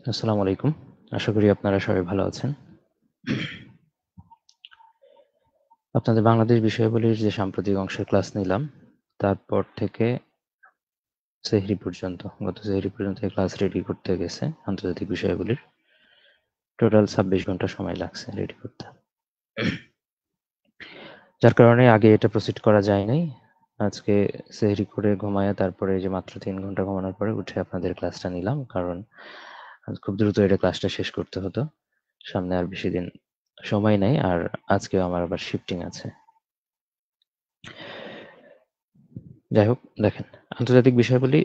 আসসালামু আলাইকুম। আশা করি আপনারা সবাই ভালো আছেন। আপনাদের বাংলাদেশ বিষয়াবলীর যে সাম্প্রতিক অংশের ক্লাস নিলাম, তারপর থেকে গত সেহরি পর্যন্ত এই ক্লাস রেডি করতে গেছে আন্তর্জাতিক বিষয়াবলীর। টোটাল ২৬ ঘন্টা সময় লাগছে রেডি করতে। যার কারণে আগে এটা প্রসিড করা যায় নাই। আজকে সেহরি করে ঘুমায়া তারপরে এই যে মাত্র ৩ ঘন্টা ঘুমানোর পরে উঠে আপনাদের ক্লাসটা নিলাম। কারণ খুব দ্রুত এটা ক্লাসটা শেষ করতে হতো। সামনে আর বেশি দিন সময় নাই। আর আজকেও আমার আবার শিফটিং আছে। যাই হোক, দেখেন, আন্তর্জাতিক বিষয়াবলী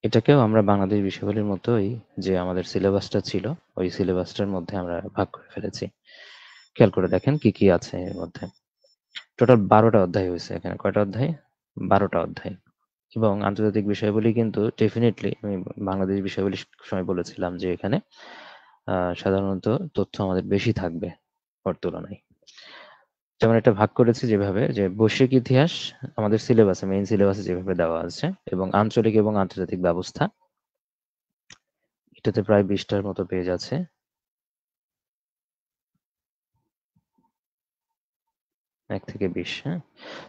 এটাকেও আমরা বাংলাদেশ বিষয়াবলীর মতোই যে আমাদের সিলেবাসটা ছিল, ওই সিলেবাসটার মধ্যে আমরা ভাগ করে ফেলেছি। খেয়াল করে দেখেন কি কি আছে এর মধ্যে। টোটাল ১২টা অধ্যায় হয়েছে এখানে। কয়টা অধ্যায়? ১২টা অধ্যায়। এবং আন্তর্জাতিক বিষয়াবলী কিন্তু ডেফিনিটলি আমি বাংলাদেশ বিষয়াবলীর সময় বলেছিলাম যে এখানে সাধারণত তথ্য আমাদের বেশি থাকবে ওর তুলনায়। যেমন এটা ভাগ করেছি যেভাবে যে বৈশ্বিক ইতিহাস আমাদের সিলেবাসে, মেইন সিলেবাসে যেভাবে দেওয়া আছে, এবং আঞ্চলিক এবং আন্তর্জাতিক ব্যবস্থা এটাতে প্রায় ২০টার মতো পেজ আছে। এক থেকে ২০, হ্যাঁ?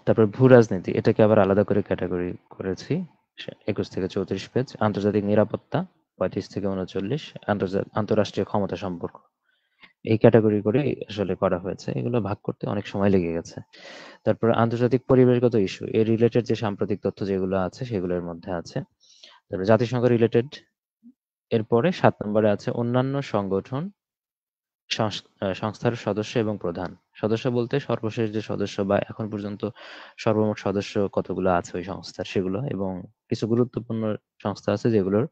তারপর ভূ-রাজনীতি এটাকে আবার আলাদা করে ক্যাটেগরি করেছি। ২১ থেকে ৩৪ পেজ। আন্তর্জাতিক নিরাপত্তা ৩৫ থেকে ৩৯। আন্তঃরাষ্ট্রীয় ক্ষমতা সম্পর্ক। এই ক্যাটেগরি করেই আসলে করা হয়েছে। এগুলো ভাগ করতে অনেক সময় লেগে গেছে। তারপর আন্তর্জাতিক পরিবেশগত ইস্যু, এর রিলেটেড যে সাম্প্রতিক তথ্য যেগুলো আছে সেগুলোর মধ্যে আছে। তারপর জাতিসংঘ রিলেটেড। এরপরে ৭ নম্বরে আছে অন্যান্য সংগঠন, সংস্থার সদস্য এবং প্রধান। সদস্য বলতে সর্বশেষ যে সদস্য বা এখন পর্যন্ত সর্বমোট সদস্য কতগুলো আছে ওই সংস্থার সেগুলো, এবং কিছু গুরুত্বপূর্ণ সংস্থা আছে যেগুলোর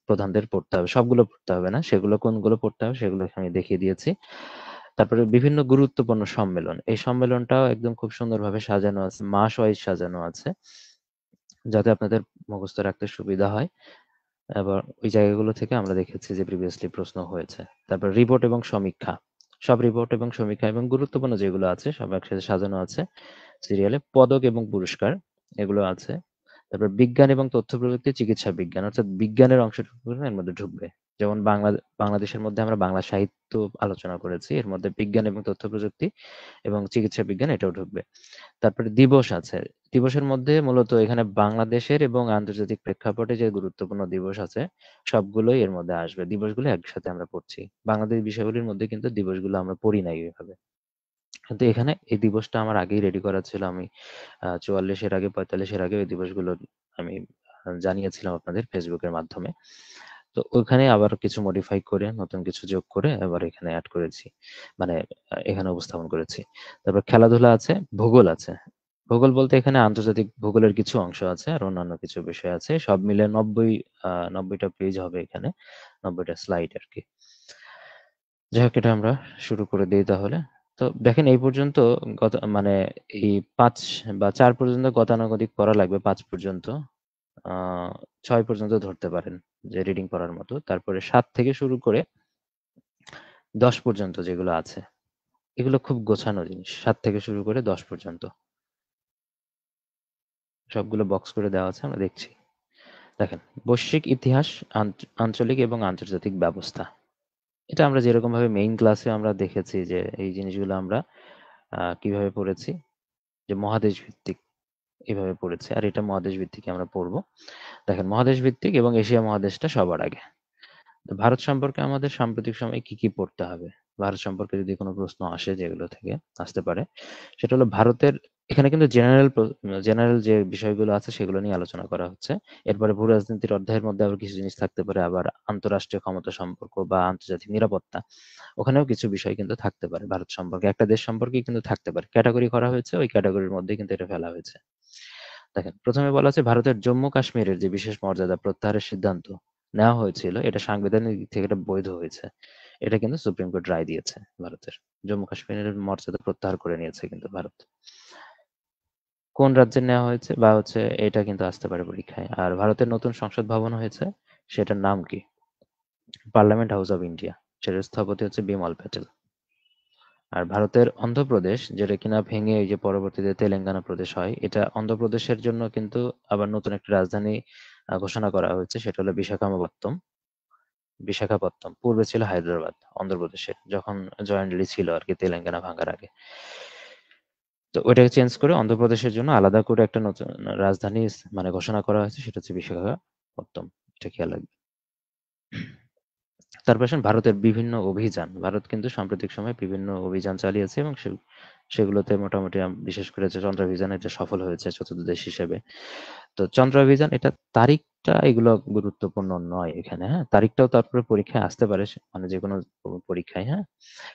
প্রধানদের পড়তে হবে। সবগুলো পড়তে হবে না। সেগুলো কোনগুলো পড়তে হবে সেগুলো এখানে দেখিয়ে দিয়েছি। তারপরে বিভিন্ন গুরুত্বপূর্ণ সম্মেলন। এই সম্মেলনটাও একদম খুব সুন্দরভাবে সাজানো আছে। মাস ওয়াইজ সাজানো আছে। যাতে আপনাদের মুখস্থ রাখতে সুবিধা হয়। আবার ওই জায়গাগুলো থেকে আমরা দেখেছি যে প্রিভিয়াসলি প্রশ্ন হয়েছে। তারপর রিপোর্ট এবং সমীক্ষা। সব রিপোর্ট এবং সমীক্ষা এবং গুরুত্বপূর্ণ যেগুলো আছে সব একসাথে সাজানো আছে সিরিয়ালে। পদক এবং পুরস্কার এগুলো আছে। তারপর বিজ্ঞান এবং তথ্য প্রযুক্তি, চিকিৎসা বিজ্ঞান অর্থাৎ বিজ্ঞানের অংশটুকু এর মধ্যে ঢুকবে। যেমন বাংলাদেশের মধ্যে আমরা বাংলা সাহিত্য আলোচনা করেছি। এর মধ্যে বিজ্ঞান এবং তথ্য প্রযুক্তি এবং চিকিৎসা বিজ্ঞান এটাও ঢুকবে। তারপরে দিবস আছে। দিবসের মধ্যে মূলত এখানে বাংলাদেশের এবং আন্তর্জাতিক প্রেক্ষাপটে যে গুরুত্বপূর্ণ দিবস আছে সবগুলোই এর মধ্যে আসবে। দিবসগুলো একসাথে আমরা পড়ছি। বাংলাদেশ বিষয়গুলির মধ্যে কিন্তু দিবসগুলো আমরা পড়ি নাই ওইভাবে। কিন্তু এখানে এই দিবসটা আমার আগেই রেডি করা ছিল। আমি ৪৪ এর আগে ৪৫ এর আগে ওই দিবসগুলো আমি জানিয়েছিলাম আপনাদের ফেসবুকের মাধ্যমে। তো ওখানে আবার কিছু মডিফাই করে নতুন কিছু যোগ করে আবার এখানে এড করেছি। মানে এখানে উপস্থাপন করেছি। তারপর খেলাধুলা আছে, ভূগোল আছে। ভূগোল বলতে এখানে আন্তর্জাতিক ভূগোলের কিছু অংশ আছে আর অন্যান্য কিছু বিষয় আছে। সব মিলে ৯০টা পেজ হবে এখানে। ৯০টা স্লাইড আরকি। যাই হোক, এটা আমরা শুরু করে দেই তাহলে। তো দেখেন এই পর্যন্ত মানে এই ৫ বা ৪ পর্যন্ত গতানুগতিক পড়া লাগবে, ৫ পর্যন্ত। আ ৬ পর্যন্ত ধরতে পারেন যে রিডিং পড়ার মতো। তারপরে ৭ থেকে শুরু করে ১০ পর্যন্ত যেগুলো আছে, এগুলো খুব গোছানো জিনিস। ৭ থেকে শুরু করে ১০ পর্যন্ত। সবগুলো বক্স করে দেওয়া আছে, আমরা দেখছি। দেখেন, বৈশ্বিক ইতিহাস, আঞ্চলিক এবং আন্তর্জাতিক ব্যবস্থা। এটা আমরা যেরকমভাবে মেইন ক্লাসে আমরা দেখেছি যে এই জিনিসগুলো আমরা কিভাবে পড়েছি, যে মহাদেশ ভিত্তিক এভাবে পড়েছি। আর এটা মহাদেশ ভিত্তিকই আমরা পড়ব। দেখেন, মহাদেশ ভিত্তিক এবং এশিয়া মহাদেশটা সবার আগে। তো ভারত সম্পর্কে আমাদের সাম্প্রতিক সময়ে কি, কি পড়তে হবে? ভারত সম্পর্কে যদি কোনো প্রশ্ন আসে, যেগুলো থেকে আসতে পারে, সেটা হলো ভারতের। এখানে কিন্তু জেনারেল যে বিষয়গুলো আছে সেগুলো নিয়ে আলোচনা করা হচ্ছে। এরপরে ভূ-রাজনীতির অধ্যায়ের মধ্যে আবার কিছু জিনিস থাকতে পারে। আবার আন্তঃরাষ্ট্রীয় ক্ষমতা সম্পর্ক বা আন্তর্জাতিক নিরাপত্তা, ওখানেও কিছু বিষয় কিন্তু থাকতে পারে ভারত সম্পর্কে। একটা দেশ সম্পর্কেই কিন্তু থাকতে পারে। ক্যাটেগরি করা হয়েছে, ওই ক্যাটেগরির মধ্যেই কিন্তু এটা ফেলা হয়েছে। দেখেন, ১ম এ বলা হচ্ছে ভারতের জম্মু কাশ্মীরের যে বিশেষ মর্যাদা প্রত্যাহারের সিদ্ধান্ত নেওয়া হয়েছিল, এটা সাংবিধানিক দিক থেকে এটা বৈধ হয়েছে। এটা কিন্তু সুপ্রিম কোর্ট রায় দিয়েছে ভারতের। জম্মু কাশ্মীরের মর্যাদা প্রত্যাহার করে নিয়েছে কিন্তু ভারত। কোন রাজ্যের নেওয়া হয়েছে বা হচ্ছে এটা কিন্তু আসতে পারে পরীক্ষায়। আর ভারতের নতুন সংসদ ভবন হয়েছে, সেটার নাম কি? Parliament house of India. সেটার স্থপতি হচ্ছে বিমল প্যাটেল। আর ভারতের অন্ধ্রপ্রদেশ, যেটা কিনা ভেঙে এই যে পরবর্তীতে তেলেঙ্গানা প্রদেশ হয়, এটা অন্ধ্রপ্রদেশের জন্য কিন্তু আবার নতুন একটা রাজধানী ঘোষণা করা হয়েছে, সেটা হলো বিশাখাপত্তনম। বিশাখাপত্তনম। পূর্বে ছিল হায়দ্রাবাদ, অন্ধ্রপ্রদেশে, যখন জয়েন্টলি ছিল আরকি তেলেঙ্গানা ভাঙার আগে। তো ওইটাকে চেঞ্জ করে অন্ধ্রপ্রদেশের জন্য আলাদা করে একটা নতুন রাজধানী মানে ঘোষণা করা হয়েছে, সেটা হচ্ছে বিশাখাপত্তনম। এটা খেয়াল রাখবেন। তারপর আসেন ভারতের বিভিন্ন অভিযান। ভারত কিন্তু সাম্প্রতিক সময়ে বিভিন্ন অভিযান চালিয়েছে এবং সেগুলোতে মোটামুটি বিশেষ করে যে চন্দ্রাভিযান এটা সফল হয়েছে চতুর্থ দেশ হিসেবে। তো চন্দ্রাভিযান এটা তারিখটা এগুলো গুরুত্বপূর্ণ নয় এখানে, হ্যাঁ? তারিখটাও তারপরে পরীক্ষায় আসতে পারে, মানে যেকোনো পরীক্ষায়, হ্যাঁ?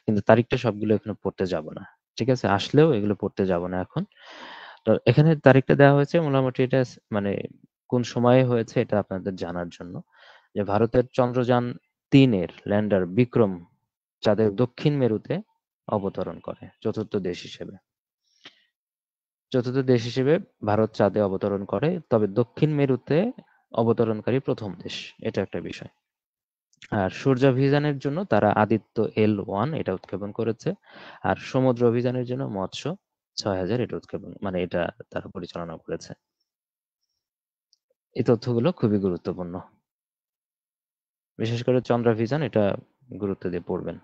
কিন্তু তারিখটা সবগুলো এখানে পড়তে যাব না। ঠিক আছে? আসলেও এগুলো পড়তে যাব না এখন। তো এখানে তারিখটা দেওয়া হয়েছে মোটামুটি এটা মানে কোন সময়ে হয়েছে এটা আপনাদের জানার জন্য। যে ভারতের চন্দ্রযান ৩ এর ল্যান্ডার বিক্রম চাঁদের দক্ষিণ মেরুতে অবতরণ করে চতুর্থ দেশ হিসেবে। চতুর্থ দেশ হিসেবে ভারত চাঁদে অবতরণ করে, তবে দক্ষিণ মেরুতে অবতরণকারী প্রথম দেশ। এটা একটা বিষয়। আর সূর্যাভিযানের জন্য তারা আদিত্য L1 এটা উৎক্ষেপণ করেছে। আর সমুদ্র অভিযানের জন্য মৎস্য ৬০০০ এটা উৎক্ষেপণ, মানে এটা তারা পরিচালনা করেছে। এই তথ্যগুলো খুবই গুরুত্বপূর্ণ। বিশেষ করে চন্দ্রাভিযান এটা গুরুত্ব দিয়ে পড়বেন।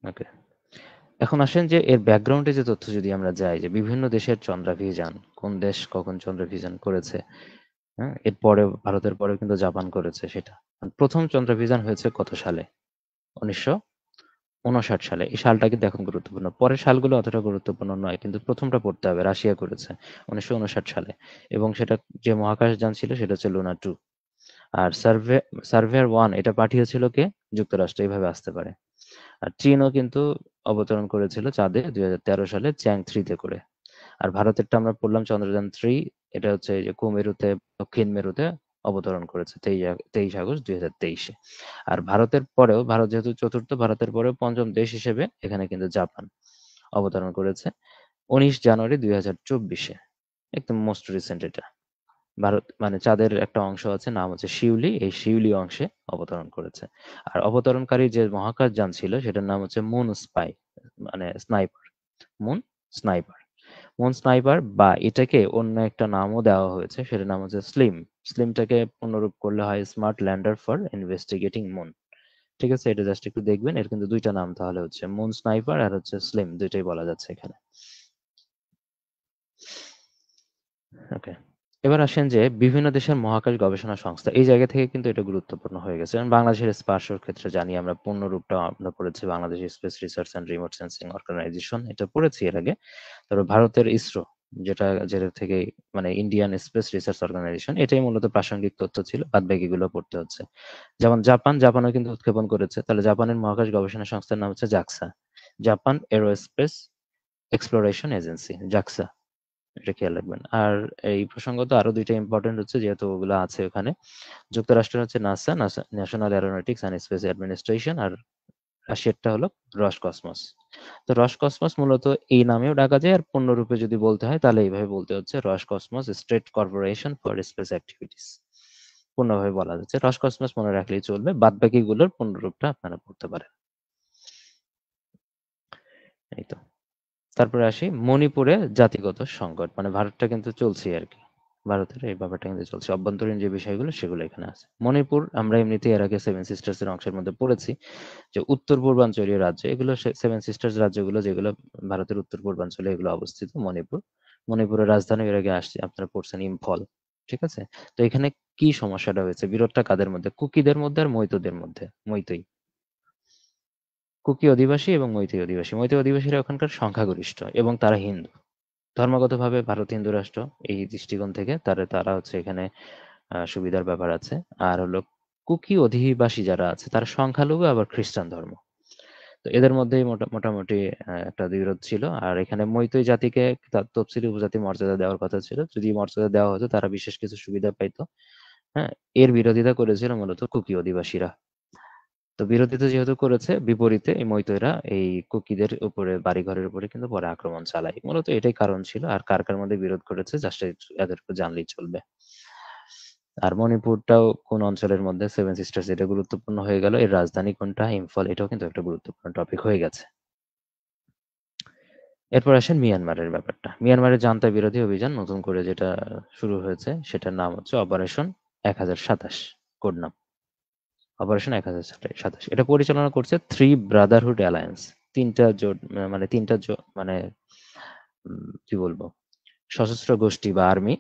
ওকে। এখন আসেন যে এর ব্যাকগ্রাউন্ডে যে তথ্য যদি আমরা যাই, যে বিভিন্ন দেশের চন্দ্রাভিযান, কোন দেশ কখন চন্দ্রাভিযান করেছে, হ্যাঁ? এরপরে ভারতের পরেও কিন্তু জাপান করেছে সেটা। প্রথম চন্দ্রাভিযান হয়েছে কত সালে? ১৯৫৯ সালে। এই সালটা কিন্তু এখন গুরুত্বপূর্ণ। পরের সালগুলো অতটা গুরুত্বপূর্ণ নয়। কিন্তু প্রথমটা পড়তে হবে। রাশিয়া করেছে ১৯৫৯ সালে। এবং সেটা যে মহাকাশযান ছিল সেটা হচ্ছে লুনা 2। আর সার্ভেয়ার 1 এটা পাঠিয়েছিল কে? যুক্তরাষ্ট্র। এভাবে আসতে পারে। আর চীনও কিন্তু অবতরণ করেছিল চাঁদে ২০১৩ সালে চ্যাং 3 তে করে। আর ভারতেরটা আমরা পড়লাম চন্দ্রযান ৩। এটা হচ্ছে এই যে কুমেরুতে, দক্ষিণ মেরুতে অবতরণ করেছে ২৩ আগস্ট ২০২৩-এ। আর ভারতের পরেও, ভারত যেহেতু চতুর্থ, ভারতের পরেও পঞ্চম দেশ হিসেবে এখানে কিন্তু জাপান অবতরণ করেছে ১৯ জানুয়ারি ২০২৪-এ। একদম মোস্ট রিসেন্ট এটা। ভারত মানে চাঁদের একটা অংশ আছে, নাম হচ্ছে শিউলি। এই শিউলি অংশে অবতরণ করেছে। আর অবতরণকারী যে মহাকাশযান ছিল সেটার নাম হচ্ছে মুন স্পাই, মানে sniper. Moon sniper. Moon sniper, বা এটাকে অন্য একটা নামও দেওয়া হয়েছে, সেটার নাম হচ্ছে স্লিম। স্লিমটাকে পুনরূপ করলে হয় smart lander for investigating moon. ঠিক আছে? এটা জাস্ট একটু দেখবেন। এর কিন্তু ২ টা নাম তাহলে হচ্ছে মুন স্নাইপার আর হচ্ছে স্লিম, ২ টাই বলা যাচ্ছে এখানে। ওকে। এবার আসেন যে বিভিন্ন দেশের মহাকাশ গবেষণা সংস্থা, এই জায়গা থেকে কিন্তু এটা গুরুত্বপূর্ণ হয়ে গেছে। যেমন বাংলাদেশের স্পারসোর ক্ষেত্রে জানি আমরা, পূর্ণরূপটা আমরা পড়েছি Bangladesh space research and remote sensing organisation, এটা পড়েছি এর আগে। তারপর ভারতের ইসরো, যেটা থেকে মানে ইন্ডিয়ান স্পেস রিসার্চ অর্গানাইজেশন, এটাই মূলত প্রাসঙ্গিক তথ্য ছিল। বাদবাকিগুলো পড়তে হচ্ছে। যেমন জাপানও কিন্তু উৎক্ষেপণ করেছে। তাহলে জাপানের মহাকাশ গবেষণা সংস্থার নাম হচ্ছে JAXA. Japan aerospace exploration agency, JAXA. এটা খেয়াল রাখবেন। আর এই প্রসঙ্গত আরো ২ টা ইম্পর্টেন্ট হচ্ছে, যেহেতু ওগুলো আছে ওখানে। যুক্তরাষ্ট্রের হচ্ছে NASA, National Aeronautics and Space Administration. আর রাশিয়ারটা হলো রসকসমস। তো রসকসমস মূলত এই নামেও ডাকা যায়, আর পূর্ণরূপে যদি বলতে হয় তাহলে এইভাবে বলতে হচ্ছে Roscosmos State Corporation for Space Activities. পূর্ণভাবে বলা যাচ্ছে রসকসমস, মনে রাখলেই চলবে। বাদবাকিগুলোর পূর্ণরূপটা আপনারা পড়তে পারেন। এই তো। তারপরে আসি মণিপুরে জাতিগত সংকট, মানে ভারতটা কিন্তু চলছেই আরকি। ভারতের এই ব্যাপারটা কিন্তু চলছে। অভ্যন্তরীণ যে বিষয়গুলো সেগুলো এখানে আছে। মণিপুর আমরা এমনিতেই এর আগে সেভেন সিস্টার্স এর অংশের মধ্যে পড়েছি, যে উত্তর পূর্বাঞ্চলীয় রাজ্য এগুলো, সেভেন সিস্টার্স রাজ্যগুলো যেগুলো ভারতের উত্তর পূর্বাঞ্চলে এগুলো অবস্থিত। মণিপুরের রাজধানী এর আগে আসছে, আপনারা পড়ছেন ইম্ফল। ঠিক আছে? তো এখানে কি সমস্যাটা হয়েছে? বিরোধটা কাদের মধ্যে? কুকিদের মধ্যে আর মৈতদের মধ্যে। কুকি অধিবাসী এবং মৈতৈ অধিবাসী। মৈতৈ অধিবাসীরা ওখানকার সংখ্যাগরিষ্ঠ এবং তারা হিন্দু। ধর্মগতভাবে ভারত হিন্দু রাষ্ট্র। এই দৃষ্টিকোণ থেকে তারা হচ্ছে এখানে সুবিধার ব্যাপার আছে। আর হলো কুকি অধিবাসী যারা আছে তারা সংখ্যালঘু, আবার খ্রিস্টান ধর্ম। তো এদের মধ্যেই মোটামুটি একটা বিরোধ ছিল। আর এখানে মৈতৈ জাতিকে তার তফসিলি উপজাতি মর্যাদা দেওয়ার কথা ছিল। যদি মর্যাদা দেওয়া হতো তারা বিশেষ কিছু সুবিধা পাইতো। হ্যাঁ? এর বিরোধিতা করেছিল মূলত কুকি অধিবাসীরা। তো বিরোধিতা যেহেতু করেছে, বিপরীতে এই মৈতৈরা এই কুকিদের উপরে, বাড়িঘরের উপরে কিন্তু পরে আক্রমণ চালায়। মূলত এটাই কারণ ছিল। আর কার মধ্যে বিরোধ করেছে জাস্ট এদেরকে জানলেই চলবে। আর মণিপুরটাও কোন অঞ্চলের মধ্যে, সেভেন সিস্টার্স, এটা গুরুত্বপূর্ণ হয়ে গেল। এর রাজধানী কোনটা? ইম্ফল। এটাও কিন্তু একটা গুরুত্বপূর্ণ টপিক হয়ে গেছে। এরপর আসেন মিয়ানমারের ব্যাপারটা। মিয়ানমারের জান্তা বিরোধী অভিযান নতুন করে যেটা শুরু হয়েছে সেটার নাম হচ্ছে অপারেশন ১০২৭, কোড নাম অপারেশন ১০২৭। এটা পরিচালনা করছে থ্রি ব্রাদারহুড অ্যালায়েন্স। ৩টা জোট, মানে ৩টা মানে কি বলবো, সশস্ত্র গোষ্ঠী বা আর্মি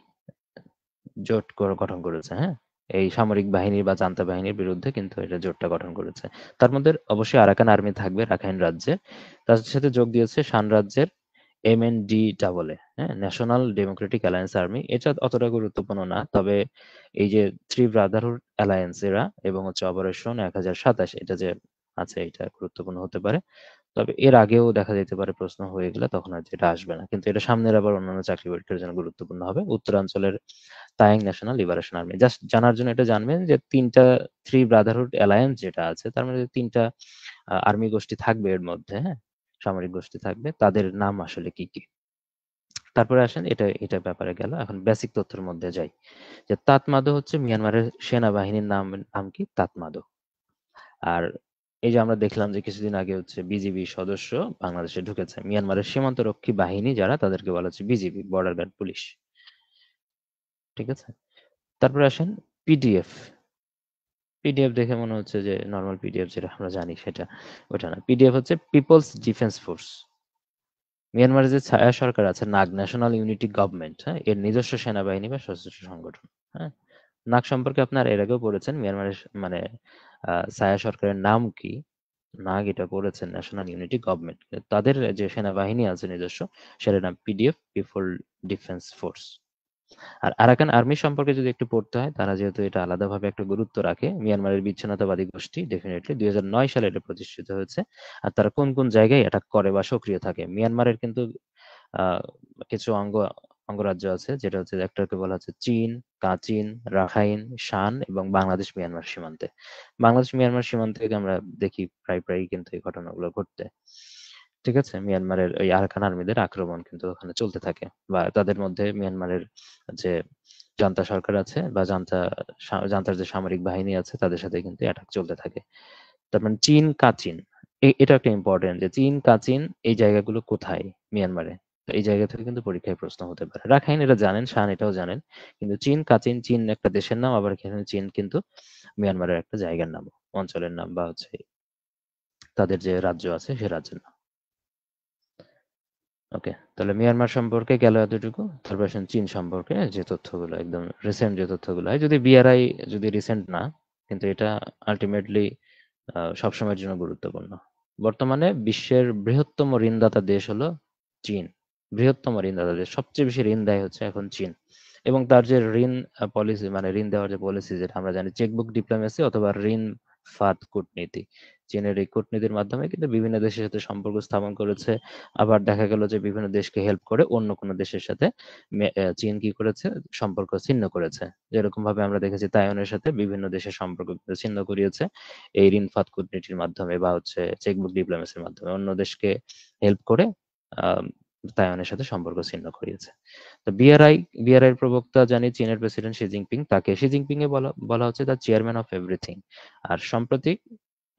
জোট গঠন করেছে, হ্যাঁ? এই সামরিক বাহিনী বা জান্তা বাহিনীর বিরুদ্ধে কিন্তু এটা জোটটা গঠন করেছে। তার মধ্যে অবশ্যই আরাকান আর্মি থাকবে রাখাইন রাজ্যে। তার সাথে যোগ দিয়েছে শান রাজ্যের MNDAA, হ্যাঁ? National Democratic alliance army. এটা অতটা গুরুত্বপূর্ণ না। তবে এই যে থ্রি ব্রাদারহুড অ্যালায়েন্স এরা এবং হচ্ছে অপারেশন ১০২৭ এটা যে আছে এটা গুরুত্বপূর্ণ হতে পারে। তবে এর আগেও দেখা যেতে পারে প্রশ্ন হয়ে গেলে তখন আর যেটা আসবে না। কিন্তু এটা সামনের আবার অন্যান্য চাকরি পরীক্ষার জন্য গুরুত্বপূর্ণ হবে। উত্তরাঞ্চলের তায়াং ন্যাশনাল লিবারেশন আর্মি। জাস্ট জানার জন্য এটা জানবেন যে ৩টা থ্রি ব্রাদারহুড অ্যালায়েন্স যেটা আছে তার মধ্যে ৩টা আর্মি গোষ্ঠী থাকবে এর মধ্যে, হ্যাঁ? সামরিক গোষ্ঠী থাকবে। তাদের নাম আসলে কি, কি? তারপরে আসেন এটার ব্যাপারে গেল। এখন বেসিক তথ্যের মধ্যে যাই। যে তাতমাদো হচ্ছে মিয়ানমারের সেনাবাহিনীর নাম কি? তাতমাদো। আর এই যে আমরা দেখলাম যে কিছুদিন আগে হচ্ছে বিজিবি সদস্য বাংলাদেশে ঢুকেছে। মিয়ানমারের সীমান্তরক্ষী বাহিনী যারা তাদেরকে বলা হচ্ছে বিজিবি, বর্ডার গার্ড পুলিশ। ঠিক আছে? তারপরে আসেন পিডিএফ। পিডিএফ দেখে মনে হচ্ছে যে নরমাল পিডিএফ যেটা আমরা জানি সেটা, ওটা না। পিডিএফ হচ্ছে পিপলস ডিফেন্স ফোর্স। মিয়ানমারের যে ছায়া সরকার আছে নাগ, ন্যাশনাল ইউনিটি গভর্নমেন্ট, হ্যাঁ? এর নিজস্ব সেনাবাহিনী বা সশস্ত্র সংগঠন, হ্যাঁ? নাগ সম্পর্কে আপনার এর আগেও পড়েছেন। মিয়ানমারের মানে ছায়া সরকারের নাম কি? নাগ এটা পড়েছেন ন্যাশনাল ইউনিটি গভর্নমেন্ট। তাদের যে সেনাবাহিনী আছে নিজস্ব সেটার নাম পিডিএফ, পিপল ডিফেন্স ফোর্স। আর আরাকান আর্মি সম্পর্কে যদি একটু পড়তে হয়, তারা যেহেতু এটা আলাদাভাবে একটা গুরুত্ব রাখে, মিয়ানমারের বিচ্ছিন্নতাবাদী গোষ্ঠী ডেফিনেটলি ২০০৯ সালে এটা প্রতিষ্ঠিত হয়েছে। আর তারা কোন, কোন জায়গায় অ্যাটাক করে বা সক্রিয় থাকে। মিয়ানমারের কিন্তু আ কিছু অঙ্গরাজ্য আছে যেটা হচ্ছে একটাকে বলা হচ্ছে চীন, কাচিন, রাখাইন, শান এবং বাংলাদেশ মিয়ানমার সীমান্তে। বাংলাদেশ মিয়ানমার সীমান্তে থেকে আমরা দেখি প্রায়ই কিন্তু এই ঘটনাগুলো ঘটতে। ঠিক আছে? মিয়ানমারের ওই আরাকান আর্মিদের আক্রমণ কিন্তু ওখানে চলতে থাকে। বা তাদের মধ্যে মিয়ানমারের যে জান্তা সরকার আছে বা জান্তার যে সামরিক বাহিনী আছে তাদের সাথে কিন্তু অ্যাটাক চলতে থাকে। তার মানে চীন, কাচিন এটা একটা ইম্পোর্টেন্ট যে চীন, কাচিন এই জায়গাগুলো কোথায় মিয়ানমারে? তো এই জায়গা থেকে কিন্তু পরীক্ষায় প্রশ্ন হতে পারে। রাখাইন এটা জানেন, শান এটাও জানেন। কিন্তু চীন, কাচিন, চীন একটা দেশের নাম, আবার এখানে চীন কিন্তু মিয়ানমারের একটা জায়গার নাম, অঞ্চলের নাম বা হচ্ছে তাদের যে রাজ্য আছে সে রাজ্যের নাম। ওকে, তাহলে মিয়ানমার সম্পর্কে গেল এতটুকু। তারপর আসেন চীন সম্পর্কে যে তথ্যগুলো একদম রিসেন্ট যে তথ্যগুলো হয়, যদি বিআরআই যদি রিসেন্ট না, কিন্তু এটা আলটিমেটলি সবসময়ের জন্য গুরুত্বপূর্ণ। বর্তমানে বিশ্বের বৃহত্তম ঋণদাতা দেশ হলো চীন। বৃহত্তম ঋণদাতা দেশ, সবচেয়ে বেশি ঋণ দেয় হচ্ছে এখন চীন। এবং তার যে ঋণ পলিসি, মানে ঋণ দেওয়ার যে পলিসি যেটা আমরা জানি চেকবুক ডিপ্লোমেসি অথবা ঋণ ফাঁদ কূটনীতি। চীনের এই কূটনীতির মাধ্যমে কিন্তু বিভিন্ন দেশের সাথে সম্পর্ক স্থাপন করেছে। আবার দেখা গেল যে বিভিন্ন দেশকে হেল্প করে অন্য কোনো দেশের সাথে চীন কি করেছে? সম্পর্ক ছিন্ন করেছে। যেরকম ভাবে আমরা দেখেছি তাইওয়ানের সাথে বিভিন্ন দেশের সম্পর্ক কিন্তু ছিন্ন করিয়েছে এই ঋণ ফাঁদ কূটনীতির মাধ্যমে বা হচ্ছে চেকবুক ডিপ্লোমেসির মাধ্যমে অন্য দেশকে হেল্প করে আহ তাইওয়ানের সাথে সম্পর্ক ছিন্ন করিয়েছে। তো বিআরআই এর প্রবক্তা জানি চীনের প্রেসিডেন্ট শি জিনপিং, তাকে শি জিনপিং এ বলা বলা হচ্ছে দ্য চেয়ারম্যান অফ এভরিথিং। আর সম্প্রতি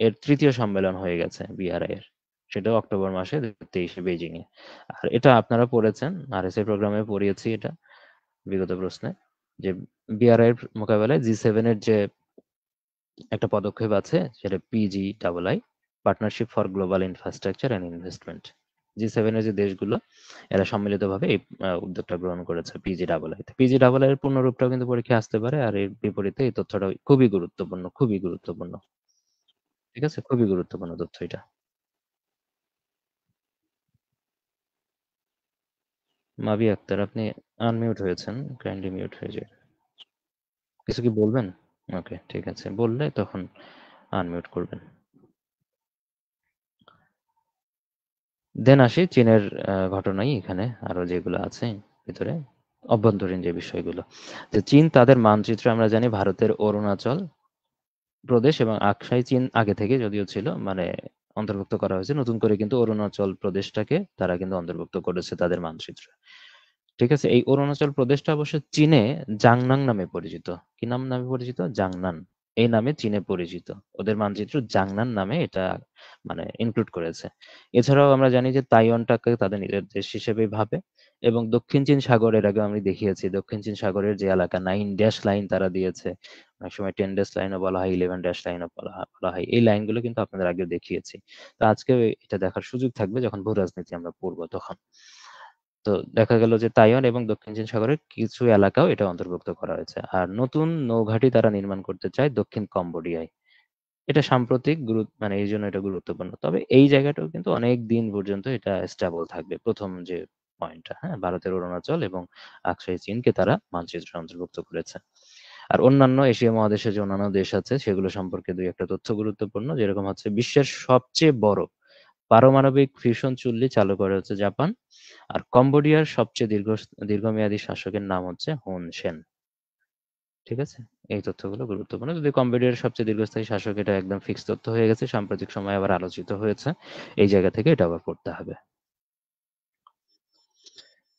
এর ৩য় সম্মেলন হয়ে গেছে বিআরআই এর। সেটাও অক্টোবর মাসে ২৩শে বেইজিং এ। আর এটা আপনারা পড়েছেন, আরএসএ প্রোগ্রামে পড়িয়েছি এটা বিগত প্রশ্নে, যে বিআরআই এর মোকাবেলায় জি7 এর যে একটা পদক্ষেপ আছে সেটা PGI, Partnership for Global Infrastructure and Investment. G seven এর যে দেশগুলো এরা সম্মিলিতভাবে এই উদ্যোগটা গ্রহণ করেছে পিজিআই। পিজিআই এর পূর্ণরূপটাও কিন্তু পরীক্ষায় আসতে পারে। আর এর বিপরীতে এই তথ্যটা খুবই গুরুত্বপূর্ণ, খুবই গুরুত্বপূর্ণ। ঠিক আছে? খুবই গুরুত্বপূর্ণ তথ্য এটা। মাবি আক্তার, আপনি আনমিউট হয়েছেন। কাইন্ডলি মিউট হয়ে যান। কিছু কি বলবেন? ওকে, ঠিক আছে। বললে তখন আনমিউট করবেন। দেন আসি চীনের ঘটনাই এখানে আরো যেগুলো আছে ভিতরে, অভ্যন্তরীণ যে বিষয়গুলো। যে চীন তাদের মানচিত্রে আমরা জানি ভারতের অরুণাচল প্রদেশ এবং আকসাই চীন আগে থেকে যদিও ছিল, মানে অন্তর্ভুক্ত করা হয়েছে। নতুন করে কিন্তু অরুণাচল প্রদেশটাকে তারা কিন্তু অন্তর্ভুক্ত করেছে তাদের মানচিত্রে। ঠিক আছে? এই অরুণাচল প্রদেশটা অবশ্য চীনে জাংনাং নামে পরিচিত। কি নামে পরিচিত? জাংনান। এই নামে চীনে পরিচিত। ওদের মানচিত্র জাংনান নামে এটা মানে ইনক্লুড করেছে। এছাড়াও আমরা জানি যে তাইওয়ানটাকে তাদের নিজের দেশ হিসেবেই ভাবে এবং দক্ষিণ চীন সাগর এর আগেও আমি দেখিয়েছি। দক্ষিণ চীন সাগরের যে এলাকা 9 ড্যাশ লাইন তারা দিয়েছে। অনেক সময় 10 ড্যাশ লাইনও বলা হয়, 11 ড্যাশ লাইনও বলা হয়। এই লাইনগুলো কিন্তু আপনাদের আগেও দেখিয়েছি। তো আজকেও এটা দেখার সুযোগ থাকবে যখন ভূরাজনীতি আমরা পড়ব তখন। তো দেখা গেল যে তাইওয়ান এবং দক্ষিণ চীন সাগরের কিছু এলাকাও এটা অন্তর্ভুক্ত করা হয়েছে। আর নতুন নৌঘাঁটি তারা নির্মাণ করতে চায় দক্ষিণ কম্বোডিয়ায়। এটা সাম্প্রতিক মানে এইজন্য এটা গুরুত্বপূর্ণ। তবে এই জায়গাটাও কিন্তু অনেক দিন পর্যন্ত এটা স্টেবল থাকবে। ১ম যে পয়েন্টটা, হ্যাঁ? ভারতের অরুণাচল এবং আকসাই চীনকে তারা মানচিত্রে অন্তর্ভুক্ত করেছে। আর অন্যান্য এশিয়া মহাদেশে যে অন্যান্য দেশ আছে সেগুলো সম্পর্কে ২-১ টা তথ্য গুরুত্বপূর্ণ। যেরকম হচ্ছে বিশ্বের সবচেয়ে বড় পারমাণবিক ফিউশন চুল্লি চালু করে হচ্ছে জাপান। আর কম্বোডিয়ার সবচেয়ে দীর্ঘমেয়াদী শাসকের নাম হচ্ছে হুন সেন। ঠিক আছে? এই তথ্যগুলো গুরুত্বপূর্ণ। যদি কম্বোডিয়ার সবচেয়ে দীর্ঘস্থায়ী শাসক এটা একদম ফিক্স তথ্য হয়ে গেছে। সাম্প্রতিক সময়ে আবার আলোচিত হয়েছে। এই জায়গা থেকে এটা আবার পড়তে হবে।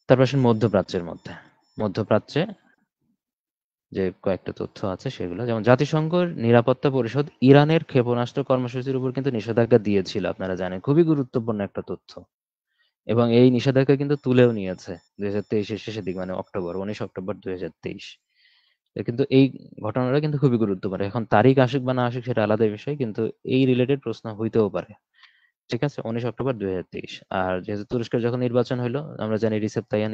তারপর আসেন মধ্যপ্রাচ্যের মধ্যে। মধ্যপ্রাচ্যে যে কয়েকটা তথ্য আছে সেগুলো যেমন জাতিসংঘের নিরাপত্তা পরিষদ ইরানের ক্ষেপণাস্ত্র কর্মসূচির উপর কিন্তু নিষেধাজ্ঞা দিয়েছিল। আপনারা জানেন। খুবই গুরুত্বপূর্ণ একটা তথ্য। এবং এই নিষেধাজ্ঞা কিন্তু তুলেও নিয়েছে ২০২৩ এর শেষের দিকে মানে অক্টোবর ১৯ অক্টোবর ২০২৩। কিন্তু এই ঘটনাটা কিন্তু খুবই গুরুত্বপূর্ণ। এখন তারিখ আসুক বা না আসুক সেটা আলাদা বিষয়। কিন্তু এই রিলেটেড প্রশ্ন হইতেও পারে। ঠিক আছে? ১৯ অক্টোবর ২০২৩। আর যেহেতু তুরস্কের যখন নির্বাচন হইলো, আমরা জানি রিসেপ তাইয়ান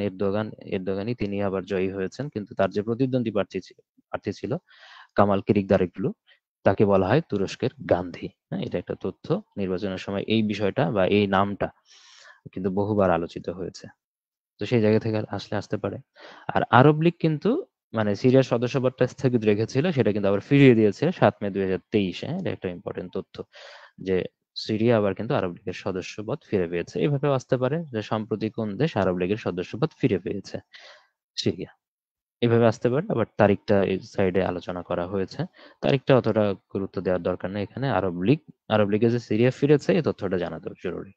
এরদোগানই তিনি আবার জয়ী হয়েছেন। কিন্তু তার যে প্রতিদ্বন্দ্বী প্রার্থী ছিল কামাল কিলিকদারোগলু, তাকে বলা হয় তুরস্কের গান্ধী। হ্যাঁ? এটা একটা তথ্য। নির্বাচনের সময় এই বিষয়টা বা এই নামটা কিন্তু বহুবার আলোচিত হয়েছে। তো সেই জায়গা থেকে আসতে পারে। আর আরব লীগ কিন্তু মানে সিরিয়ার সদস্যপদটা স্থগিত রেখেছিল সেটা কিন্তু আবার ফিরিয়ে দিয়েছে ৭ মে ২০২৩ এ। এটা একটা ইম্পোর্টেন্ট তথ্য। যে সিরিয়া আবার কিন্তু আরব লীগের সদস্যপদ ফিরে পেয়েছে। এভাবেও আসতে পারে যে সম্প্রতি কোন দেশ আরব লীগের সদস্যপদ ফিরে পেয়েছে? সিরিয়া। এভাবে আসতে পারে। আবার তারিখটা এই সাইডে আলোচনা করা হয়েছে। তারিখটা অতটা গুরুত্ব দেওয়ার দরকার নেই এখানে। আরব লীগে যে সিরিয়া ফিরেছে এই তথ্যটা জানা জরুরি।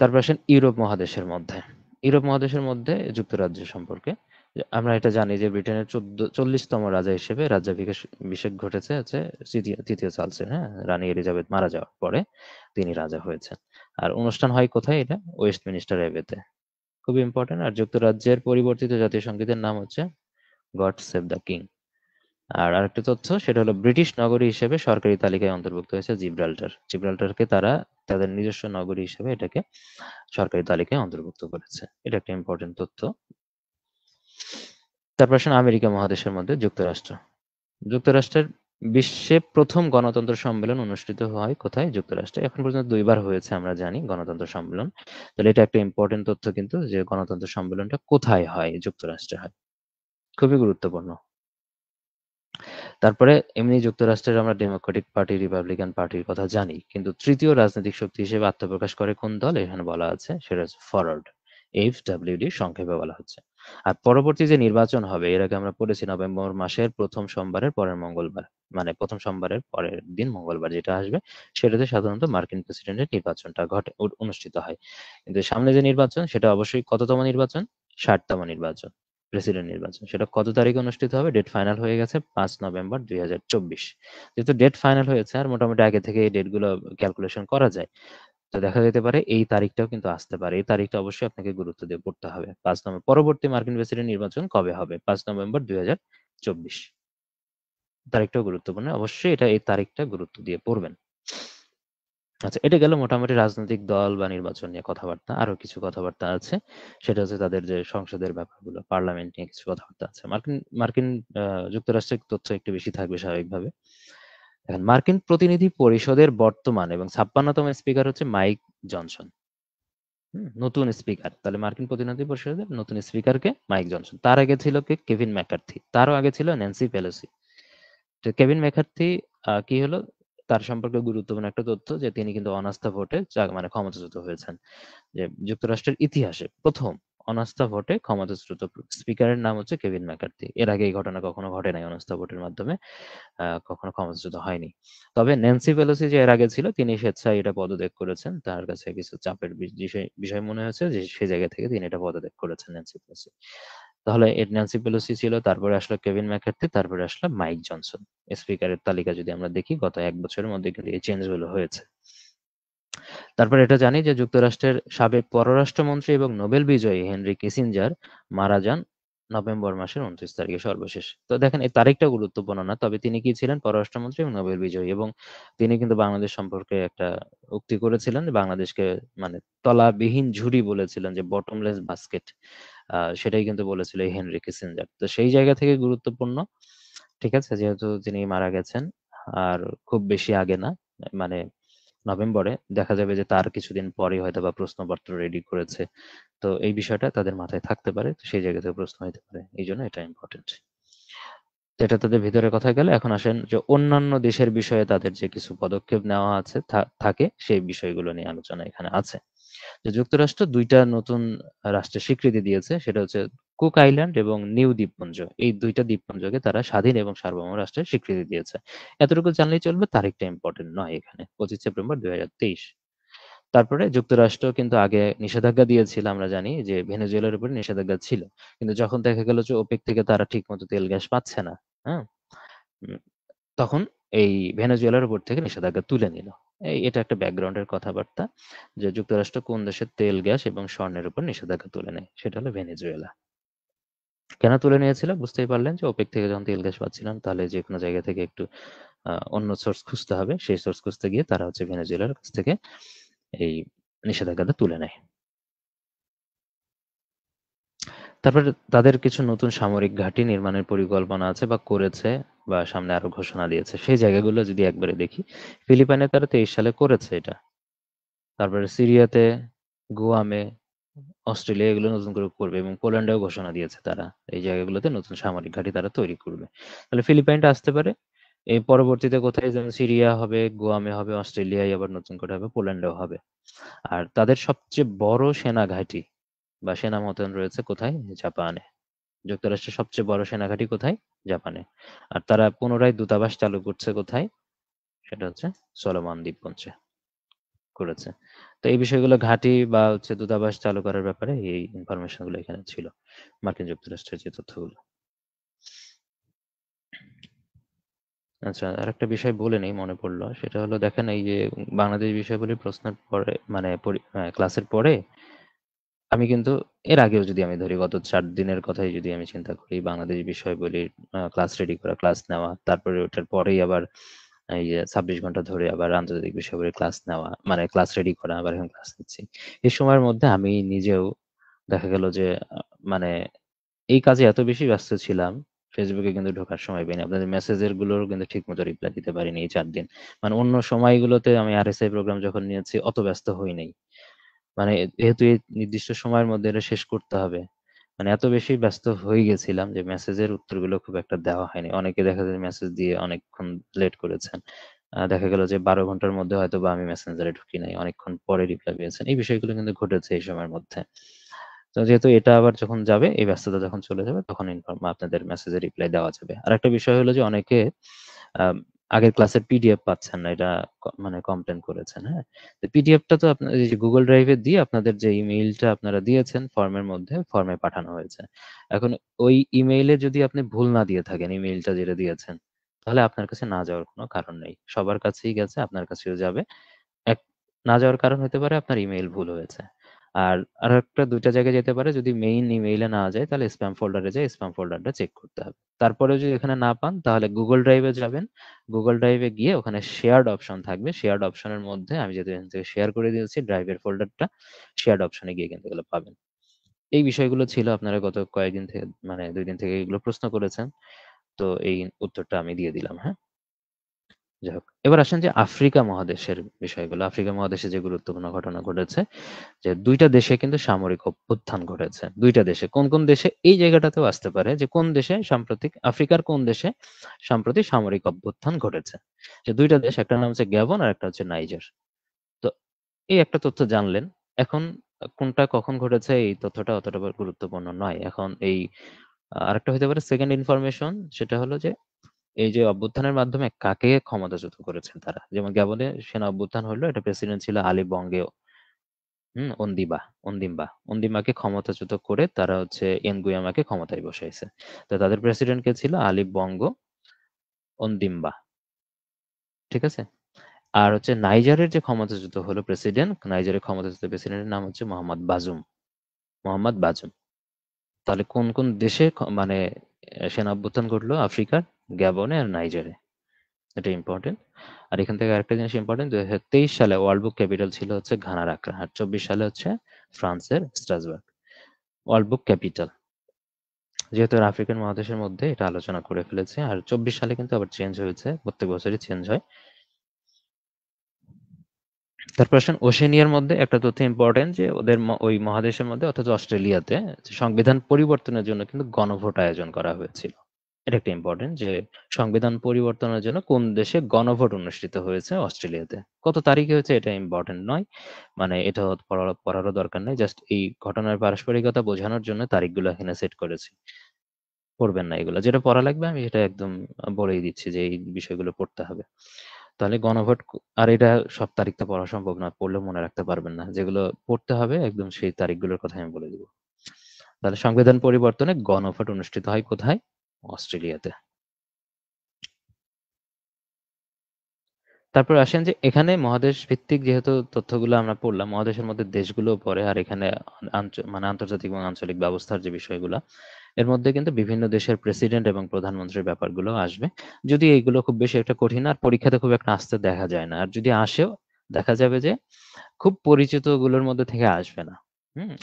তারপর আসেন ইউরোপ মহাদেশের মধ্যে। ইউরোপ মহাদেশের মধ্যে যুক্তরাজ্য সম্পর্কে। যে আমরা এটা জানি যে ব্রিটেনের ৪০তম রাজা হিসেবে রাজ্যাভিষেক ঘটেছে হচ্ছে ৩য় চার্লসের, হ্যাঁ? রানী এলিজাবেথ মারা যাওয়ার পরে তিনি রাজা হয়েছেন। আর অনুষ্ঠান হয় কোথায় এটা? ওয়েস্টমিনিস্টার অ্যাবেতে। খুবই ইম্পোর্টেন্ট। আর যুক্তরাজ্যের পরিবর্তিত জাতীয় সংগীতের নাম হচ্ছে গড সেভ দ্য কিং। আর আরেকটা তথ্য সেটা হলো ব্রিটিশ নগরী হিসেবে সরকারি তালিকায় অন্তর্ভুক্ত হয়েছে জিব্রাল্টার। জিব্রাল্টারকে তারা তাদের নিজস্ব নগরী হিসেবে এটাকে সরকারি তালিকায় অন্তর্ভুক্ত করেছে। এটা একটা ইম্পর্টেন্ট তথ্য। তারপর আসেন আমেরিকা মহাদেশের মধ্যে যুক্তরাষ্ট্র। যুক্তরাষ্ট্রের বিশ্বে ১ম গণতন্ত্র সম্মেলন অনুষ্ঠিত হয় কোথায়? যুক্তরাষ্ট্রে। এখন পর্যন্ত ২ বার হয়েছে আমরা জানি গণতন্ত্র সম্মেলন। তাহলে এটা একটা ইম্পর্টেন্ট তথ্য কিন্তু যে গণতন্ত্র সম্মেলনটা কোথায় হয়? যুক্তরাষ্ট্রে হয়। খুবই গুরুত্বপূর্ণ। তারপরে এমনি যুক্তরাষ্ট্রের আমরা ডেমোক্রেটিক পার্টি, রিপাবলিকান পার্টির কথা জানি। কিন্তু তৃতীয় রাজনৈতিক শক্তি হিসেবে আত্মপ্রকাশ করে কোন দল? এখানে বলা আছে সেটা হচ্ছে ফরওয়ার্ড। FWD সংক্ষেপে বলা হচ্ছে। আর পরবর্তী যে নির্বাচন হবে এর আগে আমরা পড়েছি নভেম্বর মাসের ১ম সোমবারের পরের মঙ্গলবার। মানে ১ম সোমবারের পরের দিন মঙ্গলবার যেটা আসবে সেটাতে সাধারণত মার্কিন প্রেসিডেন্টের নির্বাচনটা অনুষ্ঠিত হয়। কিন্তু সামনে যে নির্বাচন সেটা অবশ্যই কততম নির্বাচন? ৬০তম নির্বাচন। প্রেসিডেন্ট নির্বাচন। সেটা কত তারিখে অনুষ্ঠিত হবে? ডেট ফাইনাল হয়ে গেছে ৫ নভেম্বর ২০২৪। যেহেতু ডেট ফাইনাল হয়েছে আর মোটামুটি আগে থেকে এই ডেটগুলো ক্যালকুলেশন করা যায়। তো দেখা যেতে পারে এই তারিখটাও কিন্তু আসতে পারে। এই তারিখটা অবশ্যই আপনাকে গুরুত্ব দিয়ে পড়তে হবে। ৫ নভেম্বর পরবর্তী মার্কিন প্রেসিডেন্ট নির্বাচন কবে হবে? ৫ নভেম্বর ২০২৪। তারিখটাও গুরুত্বপূর্ণ। অবশ্যই এই তারিখটা গুরুত্ব দিয়ে পড়বেন। আচ্ছা, এটা গেল মোটামুটি রাজনৈতিক দল বা নির্বাচন নিয়ে কথাবার্তা। আরো কিছু কথাবার্তা আছে। সেটা হচ্ছে তাদের যে সংসদের ব্যাপারগুলো, পার্লামেন্ট নিয়ে কিছু কথাবার্তা আছে। মার্কিন মার্কিন আ যুক্তরাষ্ট্রের তথ্য একটু বেশি থাকবে স্বাভাবিকভাবে। এখন মার্কিন প্রতিনিধি পরিষদের বর্তমান এবং ৫৬তম স্পিকার হচ্ছে মাইক জনসন। নতুন স্পিকার। তাহলে মার্কিন প্রতিনিধি পরিষদের নতুন স্পিকার কে? Mic Johnson. তার আগে ছিল কে? Kevin McCarthy. তারও আগে ছিল ন্যান্সি পেলোসি। তো কেভিন ম্যাকার্থি কি হলো? তার সম্পর্কে গুরুত্বপূর্ণ একটা তথ্য যে তিনি কিন্তু অনাস্থা ভোটে মানে ক্ষমতাচ্যুত হয়েছেন। যে যুক্তরাষ্ট্রের ইতিহাসে ১ম অনাস্থা ভোটে ক্ষমতাচ্যুত স্পিকারের নাম হচ্ছে কেভিন ম্যাকার্থি। এর আগে এই ঘটনা কখনো ঘটে নাই। অনাস্থা ভোটের মাধ্যমে কখনো ক্ষমতাচ্যুত হয়নি। তবে ন্যান্সি পেলোসি যে এর আগে ছিল তিনি স্বেচ্ছায় এটা পদত্যাগ করেছেন। তার কাছে কিছু চাপের বিষয় মনে হয়েছে যে সে জায়গা থেকে তিনি এটা পদত্যাগ করেছেন ন্যান্সি পেলোসি। তাহলে ন্যান্সি পেলোসি ছিল, তারপরে আসলো কেভিন ম্যাকার্থি, তারপরে আসলো মাইক জনসন। স্পিকারের তালিকা যদি আমরা দেখি গত 1 বছরের মধ্যে কিন্তু এই চেঞ্জ গুলো হয়েছে। তারপরে এটা জানি যে যুক্তরাষ্ট্রের সাবেক পররাষ্ট্রমন্ত্রী এবং নোবেল বিজয়ী হেনরি কিসিঞ্জার মারা যান নভেম্বর মাসের 29 তারিখে সর্বশেষ। তো দেখেন এই তারিখটা গুরুত্বপূর্ণ না, তবে তিনি কি ছিলেন? পররাষ্ট্রমন্ত্রী এবং নোবেল বিজয়ী, এবং তিনি কিন্তু বাংলাদেশ সম্পর্কে একটা উক্তি করেছিলেন যে বাংলাদেশকে মানে তলাবিহীন ঝুড়ি বলেছিলেন, যে বটমলেস বাস্কেট। সেটাই কিন্তু বলেছিল এই হেনরি কিসিঞ্জার। তো সেই জায়গা থেকে গুরুত্বপূর্ণ। ঠিক আছে? যেহেতু তিনি মারা গেছেন, আর খুব বেশি আগে না, মানে নভেম্বরে দেখা যাবে যে তার কিছুদিন পরেই হয়তোবা প্রশ্নপত্র রেডি করেছে। তো এই বিষয়টা তাদের মাথায় থাকতে পারে। তো সেই জায়গা থেকে প্রশ্ন হইতে পারে। এইজন্য এটা ইম্পোর্টেন্ট। তো এটা তাদের ভিতরের কথায় গেল। এখন আসেন যে অন্যান্য দেশের বিষয়ে তাদের যে কিছু পদক্ষেপ নেওয়া আছে থাকে, সেই বিষয়গুলো নিয়ে আলোচনা এখানে আছে। যে যুক্তরাষ্ট্র ২ টা নতুন রাষ্ট্রের স্বীকৃতি দিয়েছে। সেটা হচ্ছে কুক আইল্যান্ড এবং নিউ দ্বীপপুঞ্জ। এই ২ টা দ্বীপপুঞ্জকে তারা স্বাধীন এবং সার্বভৌম রাষ্ট্রের স্বীকৃতি দিয়েছে। এতটুকু জানলেই চলবে, তারিখটা ইম্পোর্টেন্ট নয় এখানে। ২৫ সেপ্টেম্বর ২০২৩। তারপরে যুক্তরাষ্ট্র কিন্তু আগে নিষেধাজ্ঞা দিয়েছিল, আমরা জানি যে ভেনেজুয়েলার উপরে নিষেধাজ্ঞা ছিল। কিন্তু যখন দেখা গেল যে ওপেক থেকে তারা ঠিকমতো তেল গ্যাস পাচ্ছে না, হ্যাঁ? উম তখন এই ভেনেজুয়েলার উপর থেকে নিষেধাজ্ঞা তুলে নিল। এটা একটা ব্যাকগ্রাউন্ডের কথাবার্তা, যে যুক্তরাষ্ট্র কোন দেশের তেল, গ্যাস এবং স্বর্ণের উপর নিষেধাজ্ঞা তুলে নেয়। সেটা হলো ভেনেজুয়েলা। কেন তুলে নিয়েছিল? বুঝতেই পারলেন যে ওপেক থেকে যখন তেল গ্যাস পাচ্ছিলাম, তাহলে যেকোনো জায়গা থেকে একটু অন্য সোর্স খুঁজতে হবে। সেই সোর্স খুঁজতে গিয়ে তারা হচ্ছে ভেনেজুয়েলার কাছ থেকে এই নিষেধাজ্ঞাটা তুলে নেয়। তারপরে তাদের কিছু নতুন সামরিক ঘাঁটি নির্মাণের পরিকল্পনা আছে বা করেছে, বা সামনে আরো ঘোষণা দিয়েছে। সেই জায়গাগুলো যদি একবারে দেখি, ফিলিপাইনে তারা 23 সালে করেছে এটা। তারপরে সিরিয়াতে, গুয়ামে, অস্ট্রেলিয়া এগুলো নতুন করে করবে, এবং পোল্যান্ডেও ঘোষণা দিয়েছে তারা এই জায়গাগুলোতে নতুন সামরিক ঘাঁটি তারা তৈরি করবে। তাহলে ফিলিপাইনটা আসতে পারে। এই পরবর্তীতে কোথায় যেমন সিরিয়া হবে, গুয়ামে হবে, অস্ট্রেলিয়ায় আবার নতুন করে হবে, পোল্যান্ডেও হবে। আর তাদের সবচেয়ে বড় সেনা ঘাঁটি বা সেনা মোতায়েন রয়েছে কোথায়? জাপানে। যুক্তরাষ্ট্রের সবচেয়ে বড় সেনাঘাঁটি কোথায়? জাপানে। আর তারা পুনরায় দূতাবাস চালু করছে কোথায়? সেটা হচ্ছে সলোমন দ্বীপপুঞ্জে করেছে। তো এই বিষয়গুলো ঘাঁটি বা হচ্ছে দূতাবাস চালু করার ব্যাপারে এই ইনফরমেশন গুলো এখানে ছিল, মার্কিন যুক্তরাষ্ট্রের যে তথ্যগুলো। আচ্ছা, আরেকটা বিষয় বলে নেই, মনে পড়লো। সেটা হলো দেখেন, এই যে বাংলাদেশ বিষয়াবলী প্রশ্নের পরে, মানে ক্লাসের পরে আমি কিন্তু এর আগেও যদি আমি ধরি, গত ৪ দিনের কথাই যদি আমি চিন্তা করি, বাংলাদেশ বিষয়াবলীর ক্লাস রেডি করা, ক্লাস নেওয়া, তারপরে ওটার পরেই আবার এই যে ২৬ ঘন্টা ধরে আবার আন্তর্জাতিক বিষয়াবলীর ক্লাস নেওয়া, মানে ক্লাস রেডি করা, আবার এখন ক্লাস নিচ্ছি। এই সময়ের মধ্যে আমি নিজেও দেখা গেল যে মানে এই কাজে এত বেশি ব্যস্ত ছিলাম, ফেসবুকে কিন্তু ঢোকার সময় পাইনি। আপনাদের মেসেজের গুলোরও কিন্তু ঠিকমতো রিপ্লাই দিতে পারিনি এই ৪ দিন। মানে অন্য সময়গুলোতে আমি আরএসআই প্রোগ্রাম যখন নিয়েছি অত ব্যস্ত হই নাই। মানে যেহেতু এই নির্দিষ্ট সময়ের মধ্যে এটা শেষ করতে হবে। মানে এত বেশি ব্যস্ত হয়ে গেছিলাম যে মেসেজের উত্তরগুলো খুব একটা দেওয়া হয়নি। অনেকে দেখা যায় মেসেজ দিয়ে অনেকক্ষণ লেট করেছেন। দেখা গেল যে ১২ ঘন্টার মধ্যে হয়তোবা আমি মেসেঞ্জারে ঢুকি নাই। অনেকক্ষণ পরে রিপ্লাই পেয়েছেন। এই বিষয়গুলো কিন্তু ঘটেছে এই সময়ের মধ্যে। তো যেহেতু এটা আবার যখন যাবে, এই ব্যস্ততা যখন চলে যাবে, তখন আপনাদের মেসেজে রিপ্লাই দেওয়া যাবে। আরেকটা বিষয় হলো যে অনেকে আম আগের ক্লাসের পিডিএফ পাচ্ছেন না। এটা মানে কমপ্লেইন করেছেন, হ্যাঁ? তো পিডিএফটা তো আপনার এই যে Google Drive এ দিয়ে আপনাদের যে ইমেইলটা আপনারা দিয়েছেন ফর্মের মধ্যে, ফর্মে পাঠানো হয়েছে। এখন ওই ইমেইলে যদি আপনি ভুল না দিয়ে থাকেন, ইমেইলটা যেটা দিয়েছেন, তাহলে আপনার কাছে না যাওয়ার কোনো কারণ নেই। সবার কাছেই গেছে, আপনার কাছেও যাবে। এক না যাওয়ার কারণ হতে পারে আপনার ইমেইল ভুল হয়েছে। আর আরেকটা ২ টা জায়গায় যেতে পারে, যদি মেইন ইমেইলে না যায় তাহলে স্প্যাম ফোল্ডারে যেয়ে স্প্যাম ফোল্ডারটা চেক করতে হবে। তারপরেও যদি এখানে না পান, তাহলে Google Drive এ যাবেন। Google Drive এ গিয়ে ওখানে শেয়ার্ড অপশন থাকবে। শেয়ার্ড অপশনের মধ্যে আমি যেহেতু এখান থেকে শেয়ার করে দিয়েছি ড্রাইভের ফোল্ডারটা, শেয়ার্ড অপশনে গিয়ে কিন্তু এগুলো পাবেন। এই বিষয়গুলো ছিল, আপনারা গত কয়েকদিন থেকে, মানে ২ দিন থেকে এগুলো প্রশ্ন করেছেন। তো এই উত্তরটা আমি দিয়ে দিলাম, হ্যাঁ? যাই হোক। এবার আসেন যে আফ্রিকা মহাদেশের বিষয়গুলো। আফ্রিকা মহাদেশে যে গুরুত্বপূর্ণ ঘটনা ঘটেছে, যে ২ টা দেশে কিন্তু সামরিক অভ্যুত্থান ঘটেছে। ২ টা দেশে। কোন, কোন দেশে? এই জায়গাটাতেও আসতে পারে যে কোন দেশে সাম্প্রতিক, আফ্রিকার কোন দেশে সাম্প্রতিক সামরিক অভ্যুত্থান ঘটেছে। যে ২ টা দেশ, একটার নাম হচ্ছে গ্যাবন আর একটা হচ্ছে নাইজার। তো এই একটা তথ্য জানলেন। এখন কোনটা কখন ঘটেছে এই তথ্যটা অতটা গুরুত্বপূর্ণ নয়। এখন এই আরেকটা হইতে পারে সেকেন্ড ইনফরমেশন, সেটা হলো যে এই যে অভ্যুত্থানের মাধ্যমে কাকে ক্ষমতাচ্যুত করেছেন তারা। যেমন গ্যাবনে সেনা অভ্যুত্থান হলো, এটা প্রেসিডেন্ট ছিল আলী বঙ্গেও। অন্দিম্বাকে ক্ষমতাচ্যুত করে তারা হচ্ছে এনগুয়ামাকে ক্ষমতায় বসাইছে। তো তাদের প্রেসিডেন্ট কে ছিল আলী বঙ্গ অন্দিম্বা। ঠিক আছে? আর হচ্ছে নাইজারের যে ক্ষমতাচ্যুত হলো প্রেসিডেন্ট, নাইজারের ক্ষমতাচ্যুত প্রেসিডেন্টের নাম হচ্ছে মোহাম্মদ বাজুম। তাহলে কোন কোন দেশে মানে সেনা অভ্যুত্থান ঘটলো? আফ্রিকার গ্যাবনে আর নাইজারে। এটা ইম্পর্টেন্ট। আর এখান থেকে আরেকটা জিনিস ইম্পর্টেন্ট, 2023 সালে ওয়ার্ল্ড বুক ক্যাপিটাল ছিল হচ্ছে ঘানার আক্রা, আর 24 সালে হচ্ছে ফ্রান্সের স্ট্রাসবার্গ। ওয়ার্ল্ড বুক ক্যাপিটাল, যেহেতু আফ্রিকান মহাদেশের মধ্যে, এটা আলোচনা করে ফেলেছে। আর 24 সালে কিন্তু আবার চেঞ্জ হয়েছে, প্রত্যেক বছরই চেঞ্জ হয়। তারপর আসেন ওশেনিয়ার মধ্যে একটা তথ্য ইম্পর্টেন্ট, যে ওদের ওই মহাদেশের মধ্যে অর্থাৎ অস্ট্রেলিয়াতে সংবিধান পরিবর্তনের জন্য কিন্তু গণভোট আয়োজন করা হয়েছিল। এটা একটা ইম্পর্টেন্ট, যে সংবিধান পরিবর্তনের জন্য কোন দেশে গণভোট অনুষ্ঠিত হয়েছে? অস্ট্রেলিয়াতে। কত তারিখে হয়েছে এটা ইম্পর্টেন্ট নয়, মানে এটা পড়ারও দরকার নেই, জাস্ট এই ঘটনার পারস্পরিকতা বোঝানোর জন্য তারিখগুলো এখানে সেট করেছি। পড়বেন না এগুলো, যেটা পড়া লাগবে আমি এটা একদম বলেই দিচ্ছি যে এই বিষয়গুলো পড়তে হবে। তাহলে গণভোট আর এটা সব তারিখ তো পড়া সম্ভব না, পড়লে মনে রাখতে পারবেন না। যেগুলো পড়তে হবে একদম সেই তারিখগুলোর কথা আমি বলে দিব। তাহলে সংবিধান পরিবর্তনে গণভোট অনুষ্ঠিত হয় কোথায়? অস্ট্রেলিয়াতে। তারপর আসেন যে এখানে মহাদেশ ভিত্তিক যেহেতু তথ্যগুলো আমরা পড়লাম, মহাদেশের মধ্যে দেশগুলো পড়ে, আর এখানে মানে আন্তর্জাতিক এবং আঞ্চলিক ব্যবস্থার যে বিষয়গুলো, এর মধ্যে কিন্তু বিভিন্ন দেশের প্রেসিডেন্ট এবং প্রধানমন্ত্রীর ব্যাপারগুলো আসবে। যদি এইগুলো খুব বেশি একটা কঠিন আর পরীক্ষাতে খুব একটা আসতে দেখা যায় না, আর যদি আসেও দেখা যাবে যে খুব পরিচিত গুলোর মধ্যে থেকে আসবে না।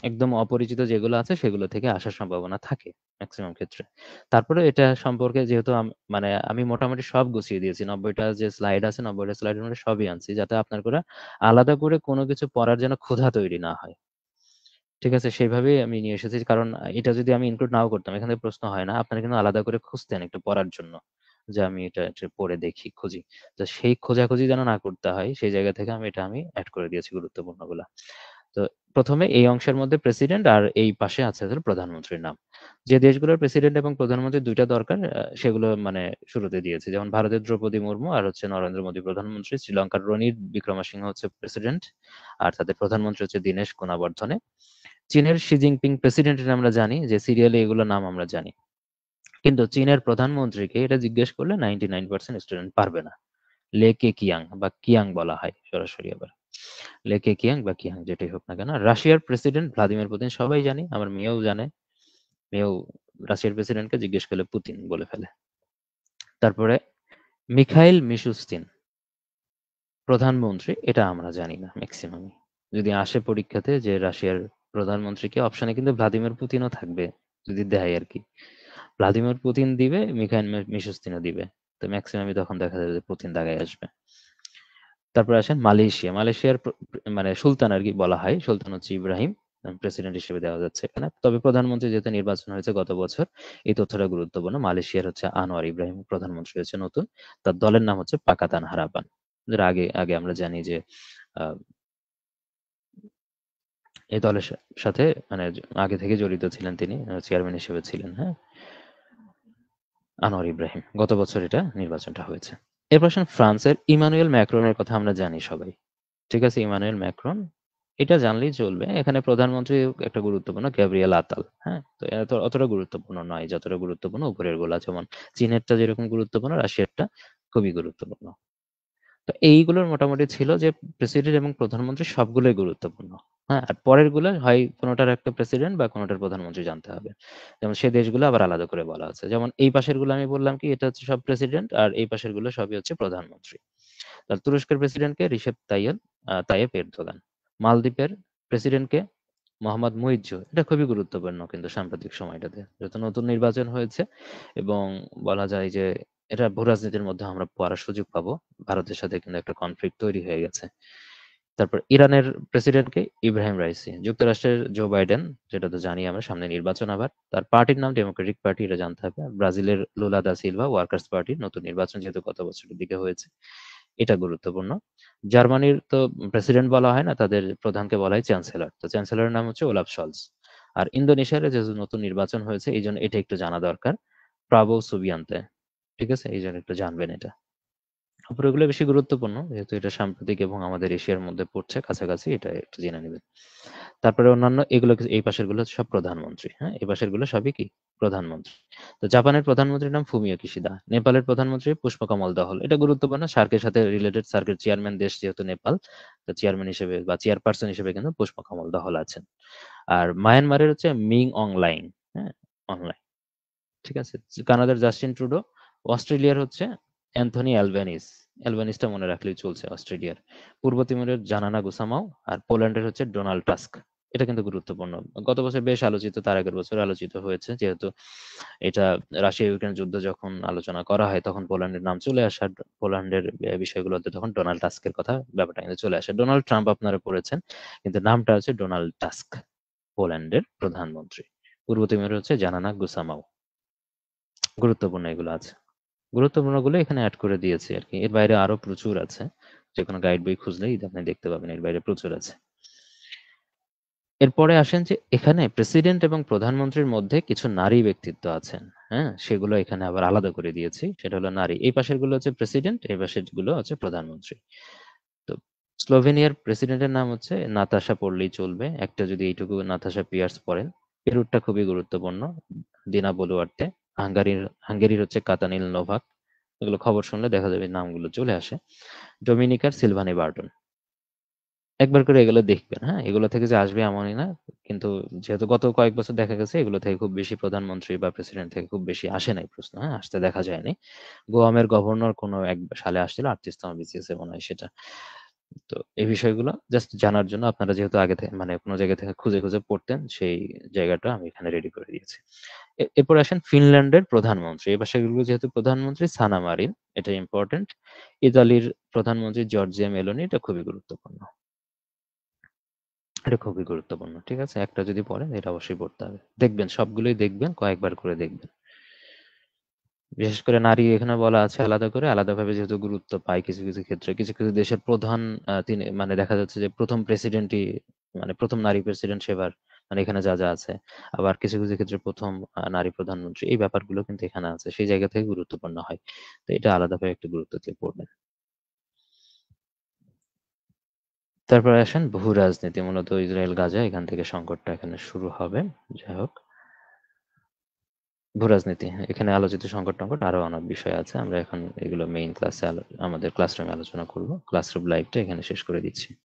একদম অপরিচিত যেগুলো আছে সেগুলো থেকে আসার সম্ভাবনা থাকে ম্যাক্সিমাম ক্ষেত্রে। তারপরে এটা সম্পর্কে যেহেতু মানে আমি মোটামুটি সব গুছিয়ে দিয়েছি, 90টা যে স্লাইড আছে 90টা স্লাইডের মধ্যে সবই আনছি, যাতে আপনার করে আলাদা করে কোনো কিছু পড়ার যেন ক্ষুধা তৈরি না হয়। ঠিক আছে? সেভাবেই আমি নিয়ে এসেছি। কারণ এটা যদি আমি ইনক্লুড নাও করতাম, এখান থেকে প্রশ্ন হয় না। আপনারা কিন্তু আলাদা করে খুঁজতেন একটু পড়ার জন্য। যে আমি এটা একটু পড়ে দেখি, খুঁজি। তো সেই খোঁজাখুঁজি যেন না করতে হয়, সেই জায়গা থেকে আমি এড করে দিয়েছি গুরুত্বপূর্ণগুলা। তো ১ম এ এই অংশের মধ্যে প্রেসিডেন্ট, আর এই পাশে আছে হলো প্রধানমন্ত্রীর নাম। যে দেশগুলোর প্রেসিডেন্ট এবং প্রধানমন্ত্রী ২ টা দরকার, সেগুলো মানে শুরুতে দিয়েছি। যেমন ভারতের দ্রৌপদী মুর্মু আর হচ্ছে নরেন্দ্র মোদী প্রধানমন্ত্রী, শ্রীলঙ্কার রনিল বিক্রমসিংহে হচ্ছে প্রেসিডেন্ট, আর তাদের প্রধানমন্ত্রী হচ্ছে দীনেশ গুণবর্ধনে। চীনের শি জিনপিং প্রেসিডেন্টের আমরা জানি, যে সিরিয়ালে এগুলো নাম আমরা জানি। কিন্তু চীনের প্রধানমন্ত্রীকে এটা জিজ্ঞেস করলে 99% স্টুডেন্ট পারবে না। লে কেকিয়াং বা কিয়াং বলা হয় সরাসরি আবার। লে কেকিয়াং বা কিয়াং যেটাই হোক না কেন। রাশিয়ার প্রেসিডেন্ট ভ্লাদিমির পুতিন সবাই জানি, আমার মেয়েও জানে। মেয়েও রাশিয়ার প্রেসিডেন্টকে জিজ্ঞেস করলে পুতিন বলে ফেলে। তারপরে মিখাইল মিশুস্তিন প্রধানমন্ত্রী, এটা আমরা জানি না ম্যাক্সিমামই। যদি আসে পরীক্ষাতে যে রাশিয়ার প্রধানমন্ত্রীকে, অপশনে কিন্তু ভ্লাদিমির পুতিনও থাকবে, যদি দেয় আর কি। ভ্লাদিমির পুতিন দিবে, মিখাইল মিশুস্তিনও দিবে। তো ম্যাক্সিমামই তখন দেখা যাবে যে পুতিন দাগায় আসবে। তারপর আসেন মালয়েশিয়া। মালয়েশিয়ার মানে সুলতান আর কি বলা হয়, সুলতান হচ্ছে ইব্রাহিম, প্রেসিডেন্ট হিসেবে দেওয়া যাচ্ছে এখানে। তবে প্রধানমন্ত্রী যেহেতু নির্বাচন হয়েছে গত বছর, এই তথ্যটা গুরুত্বপূর্ণ। মালয়েশিয়ার হচ্ছে আনোয়ার ইব্রাহিম প্রধানমন্ত্রী হয়েছে নতুন। তার দলের নাম হচ্ছে পাকাতান হারাপান। যেটা আগে আগে আমরা জানি যে আহ, এই দলের সাথে মানে আগে থেকে জড়িত ছিলেন তিনি, চেয়ারম্যান হিসেবে ছিলেন। হ্যাঁ, আনোয়ার ইব্রাহিম। গত বছর এটা নির্বাচনটা হয়েছে। এরপর আসেন ফ্রান্সের ইমানুয়েল ম্যাক্রনের কথা আমরা জানি সবাই। ঠিক আছে, ইমানুয়েল ম্যাক্রন, এটা জানলেই চলবে। এখানে প্রধানমন্ত্রী একটা গুরুত্বপূর্ণ, গ্যাব্রিয়েল আতাল। হ্যাঁ, তো এত অতটা গুরুত্বপূর্ণ নয় যতটা গুরুত্বপূর্ণ উপরের গুলা, যেমন চীনেরটা যেরকম গুরুত্বপূর্ণ, রাশিয়ারটা খুবই গুরুত্বপূর্ণ। তো এইগুলোর মোটামুটি ছিল যে প্রেসিডেন্ট এবং প্রধানমন্ত্রী সবগুলোই গুরুত্বপূর্ণ। হ্যাঁ, আর পরের গুলো হয় কোনোটার একটা প্রেসিডেন্ট বা কোনোটার প্রধানমন্ত্রী জানতে হবে। যেমন সে দেশগুলো আবার আলাদা করে বলা আছে। যেমন এই পাশের গুলো আমি বললাম কি এটা হচ্ছে সব প্রেসিডেন্ট, আর এই পাশের গুলো সবই হচ্ছে প্রধানমন্ত্রী। তাহলে তুরস্কের প্রেসিডেন্টকে তাইয়েব এরদোগান। মালদ্বীপের প্রেসিডেন্টকে মোহাম্মদ মুইজ্জু। এটা খুবই গুরুত্বপূর্ণ কিন্তু সাম্প্রতিক সময়টাতে, যেহেতু নতুন নির্বাচন হয়েছে এবং বলা যায় যে এটা ভূরাজনীতির মধ্যে আমরা পড়ার সুযোগ পাবো। ভারতের সাথে কিন্তু একটা কনফ্লিক্ট তৈরি হয়ে গেছে। তারপর ইরানের প্রেসিডেন্টকে ইব্রাহিম রাইসি। যুক্তরাষ্ট্রের জো বাইডেন, যেটা তো জানি আমরা, সামনে নির্বাচন আবার। তার পার্টির নাম ডেমোক্রেটিক পার্টি, এটা জানতে হবে। ব্রাজিলের লুলা দা সিলভা, ওয়ার্কার্স পার্টি, নতুন নির্বাচন যেহেতু গত বছরের দিকে হয়েছে, এটা গুরুত্বপূর্ণ। জার্মানির তো প্রেসিডেন্ট বলা হয় না, তাদের প্রধানকে বলা হয় চ্যান্সেলর। তো চ্যান্সেলরের নাম হচ্ছে ওলাফ শলস। আর ইন্দোনেশিয়ার যেহেতু নতুন নির্বাচন হয়েছে, এই জন্য এটা একটু জানা দরকার, প্রাবো সুবিয়ান্তে। ঠিক আছে, এই জন্য একটু জানবেন এটা। উপরেগুলো বেশি গুরুত্বপূর্ণ যেহেতু এটা সাম্প্রতিক এবং আমাদের এশিয়ার মধ্যে পড়ছে কাছাকাছি, এটা একটু জেনে নেবেন। তারপরে অন্যান্য এগুলো এই পাশের গুলো সব প্রধানমন্ত্রী, হ্যাঁ, এই পাশের গুলো সবই কি প্রধানমন্ত্রী। তো জাপানের প্রধানমন্ত্রীর নাম ফুমিও কিশিদা, নেপালের প্রধানমন্ত্রী পুষ্পকমল দহল, এটা গুরুত্বপূর্ণ, সার্কের সাথে রিলেটেড, সার্কের চেয়ারম্যান দেশ যেহেতু নেপাল, তো চেয়ারম্যান হিসেবে বা চেয়ারপারসন হিসেবে কিন্তু পুষ্পকমল দহল আছেন। আর মায়ানমারের হচ্ছে মিং অংলাইং, হ্যাঁ, অনলাইন, ঠিক আছে। কানাডার জাস্টিন ট্রুডো, অস্ট্রেলিয়ার হচ্ছে অ্যান্থনি অ্যালবানিজ, অ্যালবানিজটা মনে রাখলেই চলছে অস্ট্রেলিয়ার। পূর্ব তিমুরের জানানা গুসামাও, আর পোল্যান্ডের হচ্ছে ডোনাল্ড টাস্ক। এটা কিন্তু গুরুত্বপূর্ণ, গত বছর বেশ আলোচিত, তার আগের বছর আলোচিত হয়েছে, যেহেতু এটা রাশিয়া ইউক্রেন যুদ্ধ যখন আলোচনা করা হয় তখন পোল্যান্ডের নাম চলে আসে, আর পোল্যান্ডের বিষয়গুলোতে তখন ডোনাল্ড টাস্কের কথা ব্যাপারটা কিন্তু চলে আসে। ডোনাল্ড ট্রাম্প আপনারা পড়েছেন, কিন্তু নামটা হচ্ছে ডোনাল্ড টাস্ক, পোল্যান্ডের প্রধানমন্ত্রী। পূর্ব তিমুরে হচ্ছে জানানা গুসামাও। গুরুত্বপূর্ণ এগুলো আছে, গুরুত্বপূর্ণ গুলো এখানে অ্যাড করে দিয়েছি আর কি। এর বাইরে আরো প্রচুর আছে, যে কোনো গাইড বই খুঁজলেই আপনি দেখতে পাবেন, এর বাইরে প্রচুর আছে। এরপরে আসেন যে এখানে প্রেসিডেন্ট এবং প্রধানমন্ত্রীর মধ্যে কিছু নারী ব্যক্তিত্ব আছেন, হ্যাঁ, সেগুলো এখানে আবার আলাদা করে দিয়েছি, সেটা হলো নারী। এই পাশের গুলো হচ্ছে প্রেসিডেন্ট, এই পাশের গুলো হচ্ছে প্রধানমন্ত্রী। তো স্লোভেনিয়ার প্রেসিডেন্টের নাম হচ্ছে নাতাশা, পড়লেই চলবে একটা, যদি এইটুকু নাতাশা পিয়ার্স পড়েন। পেরুরটা খুবই গুরুত্বপূর্ণ, দিনা বলুয়ার্তে। হাঙ্গেরির হচ্ছে কাতানিল নোভাক, এগুলো খবর শুনলে দেখা যাবে নামগুলো চলে আসে। ডোমিনিকার সিলভানি বার্টন। একবার করে এগুলো দেখবেন, হ্যাঁ, এগুলো থেকে যে আসবে এমনই না, কিন্তু যেহেতু গত কয়েক বছর দেখা গেছে এগুলো থেকে খুব বেশি প্রধানমন্ত্রী বা প্রেসিডেন্ট থেকে খুব বেশি আসে নাই প্রশ্ন, হ্যাঁ, আসতে দেখা যায়নি। গোয়ামের গভর্নর কোনো এক সালে আসছিল, 38তম বিসিএস এ মনে হয় সেটা। তো এই বিষয়গুলো জাস্ট জানার জন্য, আপনারা যেহেতু আগে থেকে মানে কোনো জায়গা থেকে খুঁজে খুঁজে পড়তেন, সেই জায়গাটা আমি এখানে রেডি করে দিয়েছি। এরপর আসেন ফিনল্যান্ডের প্রধানমন্ত্রী, এবার সেগুলো যেহেতু প্রধানমন্ত্রী সানা মারিন, এটা ইম্পর্টেন্ট। ইতালির প্রধানমন্ত্রী জর্জিয়া মেলোনি, এটা খুবই গুরুত্বপূর্ণ, এটা খুবই গুরুত্বপূর্ণ, ঠিক আছে। একটা যদি পড়েন এটা অবশ্যই পড়তে হবে, দেখবেন সবগুলোই দেখবেন, কয়েকবার করে দেখবেন। বিশেষ করে নারী এখানে বলা আছে আলাদা করে, আলাদাভাবে যেহেতু গুরুত্ব পায় কিছু কিছু ক্ষেত্রে, কিছু কিছু দেশের প্রধান, তিনি মানে দেখা যাচ্ছে যে প্রথম প্রেসিডেন্টই, মানে প্রথম নারী প্রেসিডেন্ট সেবার, মানে এখানে যা যা আছে। আবার কিছু কিছু ক্ষেত্রে প্রথম নারী প্রধানমন্ত্রী, এই ব্যাপারগুলো কিন্তু এখানে আছে, সেই জায়গা থেকে গুরুত্বপূর্ণ হয়। তো এটা আলাদাভাবে একটু গুরুত্ব দিয়ে পড়বেন। তারপরে আসেন ভূ রাজনীতি, মূলত ইসরায়েল গাজা, এখান থেকে সংকটটা এখানে শুরু হবে। যাই হোক, ভূরাজনীতি, হ্যাঁ, এখানে আলোচিত সংকট-টংকট আরো অনেক বিষয় আছে। আমরা এখন এগুলো মেইন ক্লাসে আমাদের ক্লাসরুমে আলোচনা করব। ক্লাসরুম লাইভটা এখানে শেষ করে দিচ্ছি।